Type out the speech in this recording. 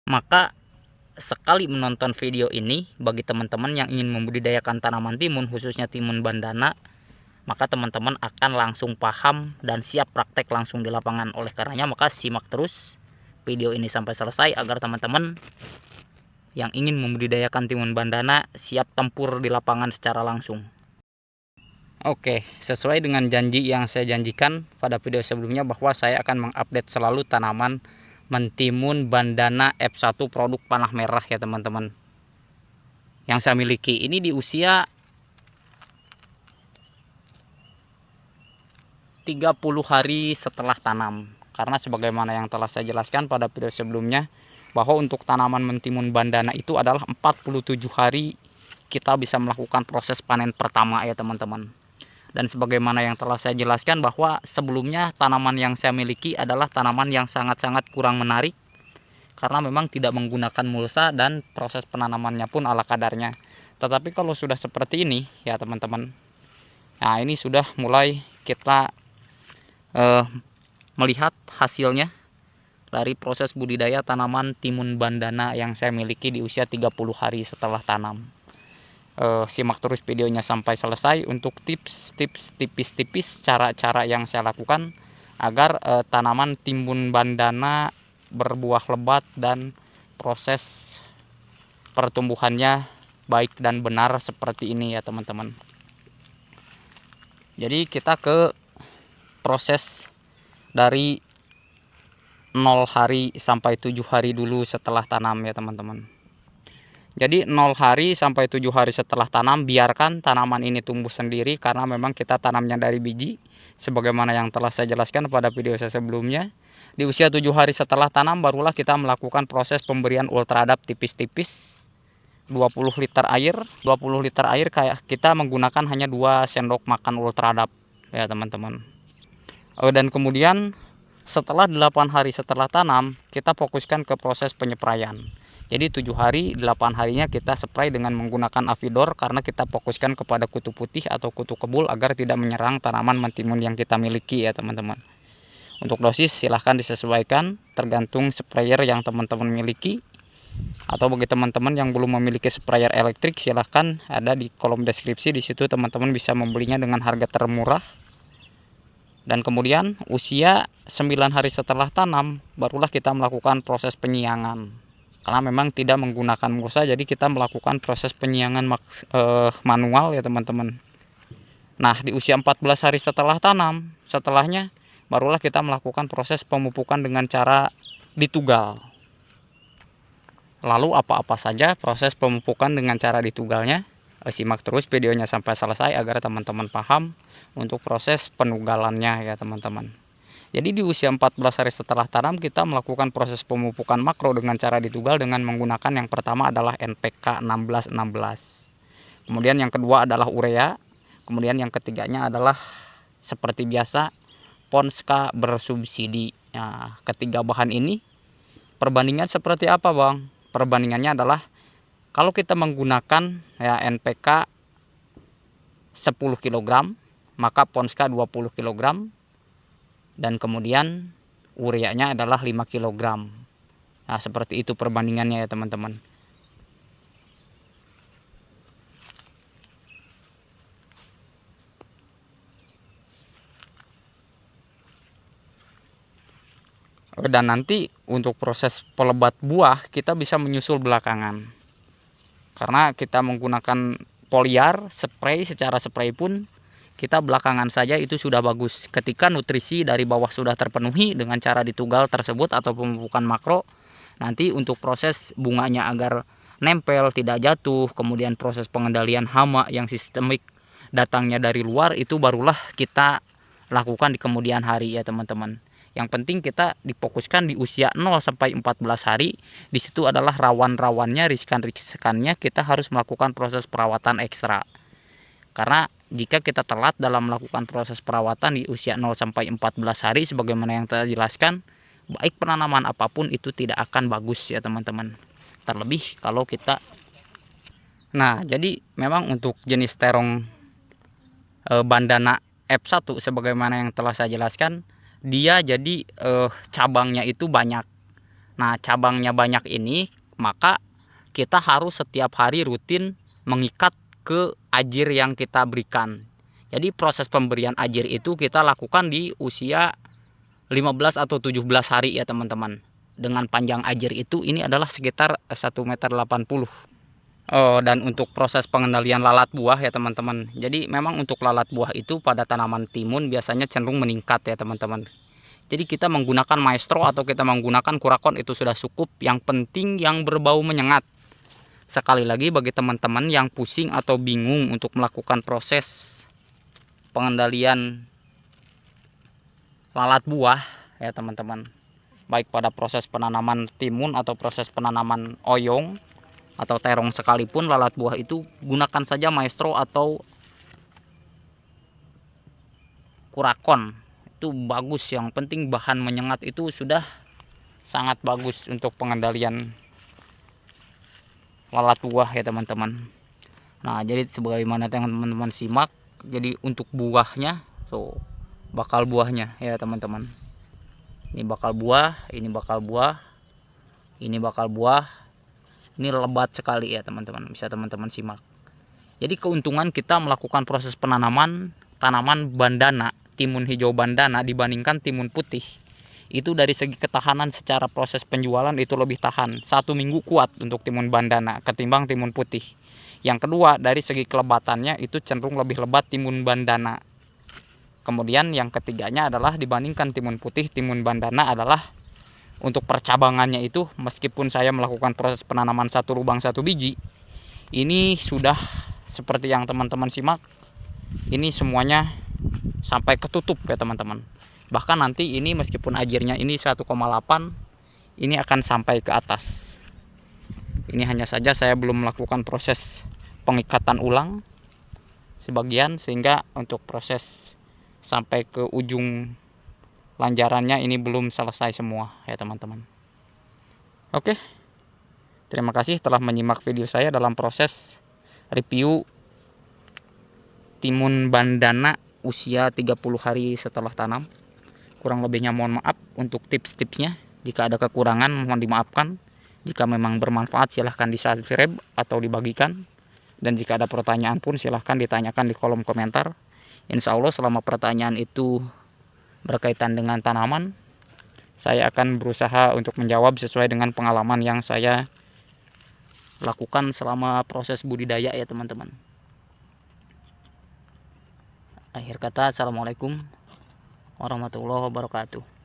Maka sekali menonton video ini, bagi teman-teman yang ingin membudidayakan tanaman timun, khususnya timun bandana, maka teman-teman akan langsung paham dan siap praktek langsung di lapangan. Oleh karenanya, maka simak terus video ini sampai selesai agar teman-teman yang ingin membudidayakan timun bandana siap tempur di lapangan secara langsung. Oke, sesuai dengan janji yang saya janjikan pada video sebelumnya bahwa saya akan mengupdate selalu tanaman mentimun bandana F1 produk panah merah ya teman-teman. Yang saya miliki ini di usia 30 hari setelah tanam. Karena sebagaimana yang telah saya jelaskan pada video sebelumnya, bahwa untuk tanaman mentimun bandana itu adalah 47 hari kita bisa melakukan proses panen pertama ya teman-teman. Dan sebagaimana yang telah saya jelaskan bahwa sebelumnya tanaman yang saya miliki adalah tanaman yang sangat-sangat kurang menarik, karena memang tidak menggunakan mulsa dan proses penanamannya pun ala kadarnya. Tetapi kalau sudah seperti ini ya teman-teman, nah ini sudah mulai kita melihat hasilnya dari proses budidaya tanaman timun bandana yang saya miliki di usia 30 hari setelah tanam. Simak terus videonya sampai selesai untuk tips-tips tipis-tipis cara-cara yang saya lakukan agar tanaman timun bandana berbuah lebat dan proses pertumbuhannya baik dan benar seperti ini ya teman-teman. Jadi kita ke proses dari 0 hari sampai 7 hari dulu setelah tanam ya teman-teman. Jadi 0 hari sampai 7 hari setelah tanam, biarkan tanaman ini tumbuh sendiri karena memang kita tanamnya dari biji. Sebagaimana yang telah saya jelaskan pada video saya sebelumnya. Di usia 7 hari setelah tanam barulah kita melakukan proses pemberian ultradap tipis-tipis. 20 liter air, 20 liter air kayak kita menggunakan hanya 2 sendok makan ultradap ya teman-teman. Dan kemudian setelah 8 hari setelah tanam, kita fokuskan ke proses penyepraian. Jadi 7 hari, 8 harinya kita spray dengan menggunakan Avidor karena kita fokuskan kepada kutu putih atau kutu kebul agar tidak menyerang tanaman mentimun yang kita miliki ya teman-teman. Untuk dosis silahkan disesuaikan tergantung sprayer yang teman-teman miliki. Atau bagi teman-teman yang belum memiliki sprayer elektrik, silahkan ada di kolom deskripsi, di situ teman-teman bisa membelinya dengan harga termurah. Dan kemudian usia 9 hari setelah tanam barulah kita melakukan proses penyiangan. Karena memang tidak menggunakan mulsa, jadi kita melakukan proses penyiangan manual ya teman-teman. Nah di usia 14 hari setelah tanam, setelahnya barulah kita melakukan proses pemupukan dengan cara ditugal. Lalu apa-apa saja proses pemupukan dengan cara ditugalnya? Simak terus videonya sampai selesai agar teman-teman paham untuk proses penugalannya ya teman-teman. Jadi di usia 14 hari setelah tanam kita melakukan proses pemupukan makro dengan cara ditugal dengan menggunakan yang pertama adalah NPK 1616. Kemudian yang kedua adalah urea. Kemudian yang ketiganya adalah seperti biasa Ponska bersubsidi. Nah, ketiga bahan ini perbandingan seperti apa Bang? Perbandingannya adalah kalau kita menggunakan ya NPK 10 kg, maka Ponska 20 kg. Dan kemudian ureanya adalah 5 kg. Nah seperti itu perbandingannya ya teman-teman. Dan nanti untuk proses pelebat buah kita bisa menyusul belakangan. Karena kita menggunakan foliar, spray, secara spray pun kita belakangan saja itu sudah bagus. Ketika nutrisi dari bawah sudah terpenuhi dengan cara ditugal tersebut atau pemupukan makro, nanti untuk proses bunganya agar nempel, tidak jatuh, kemudian proses pengendalian hama yang sistemik datangnya dari luar, itu barulah kita lakukan di kemudian hari ya teman-teman. Yang penting kita difokuskan di usia 0 sampai 14 hari. Di situ adalah rawan-rawannya, riskan-riskannya kita harus melakukan proses perawatan ekstra. Karena jika kita telat dalam melakukan proses perawatan di usia 0 sampai 14 hari sebagaimana yang telah dijelaskan, baik penanaman apapun itu tidak akan bagus ya teman-teman. Terlebih kalau kita jadi memang untuk jenis terong bandana F1 sebagaimana yang telah saya jelaskan, dia jadi cabangnya itu banyak. Nah, cabangnya banyak ini, maka kita harus setiap hari rutin mengikat ke ajir yang kita berikan. Jadi proses pemberian ajir itu kita lakukan di usia 15 atau 17 hari ya teman-teman. Dengan panjang ajir itu ini adalah sekitar 1,80 m. Oh, dan untuk proses pengendalian lalat buah ya teman-teman. Jadi memang untuk lalat buah itu pada tanaman timun biasanya cenderung meningkat ya teman-teman. Jadi kita menggunakan maestro atau kita menggunakan kurakon itu sudah cukup. Yang penting yang berbau menyengat. Sekali lagi bagi teman-teman yang pusing atau bingung untuk melakukan proses pengendalian lalat buah ya teman-teman, baik pada proses penanaman timun atau proses penanaman oyong atau terong sekalipun, lalat buah itu gunakan saja maestro atau kurakon, itu bagus. Yang penting bahan menyengat itu sudah sangat bagus untuk pengendalian lalat buah ya teman-teman. Nah, jadi sebagaimana teman-teman simak, jadi untuk buahnya tuh, bakal buahnya ya teman-teman, ini bakal buah, ini bakal buah, ini bakal buah, ini lebat sekali ya teman-teman, bisa teman-teman simak. Jadi keuntungan kita melakukan proses penanaman tanaman bandana, timun hijau bandana dibandingkan timun putih, itu dari segi ketahanan secara proses penjualan itu lebih tahan, 1 minggu kuat untuk timun bandana ketimbang timun putih. Yang kedua, dari segi kelebatannya itu cenderung lebih lebat timun bandana. Kemudian yang ketiganya adalah dibandingkan timun putih, timun bandana adalah untuk percabangannya itu, meskipun saya melakukan proses penanaman 1 lubang 1 biji, ini sudah seperti yang teman-teman simak, ini semuanya sampai ketutup ya teman-teman. Bahkan nanti ini meskipun ajirnya ini 1,8, ini akan sampai ke atas. Ini hanya saja saya belum melakukan proses pengikatan ulang sebagian, sehingga untuk proses sampai ke ujung lanjarannya ini belum selesai semua ya teman-teman. Oke, terima kasih telah menyimak video saya dalam proses review timun bandana usia 30 hari setelah tanam. Kurang lebihnya mohon maaf. Untuk tips-tipsnya, jika ada kekurangan mohon dimaafkan. Jika memang bermanfaat silahkan di subscribe atau dibagikan. Dan jika ada pertanyaan pun silahkan ditanyakan di kolom komentar. Insya Allah selama pertanyaan itu berkaitan dengan tanaman, saya akan berusaha untuk menjawab sesuai dengan pengalaman yang saya lakukan selama proses budidaya ya teman-teman. Akhir kata, assalamualaikum warahmatullahi wabarakatuh.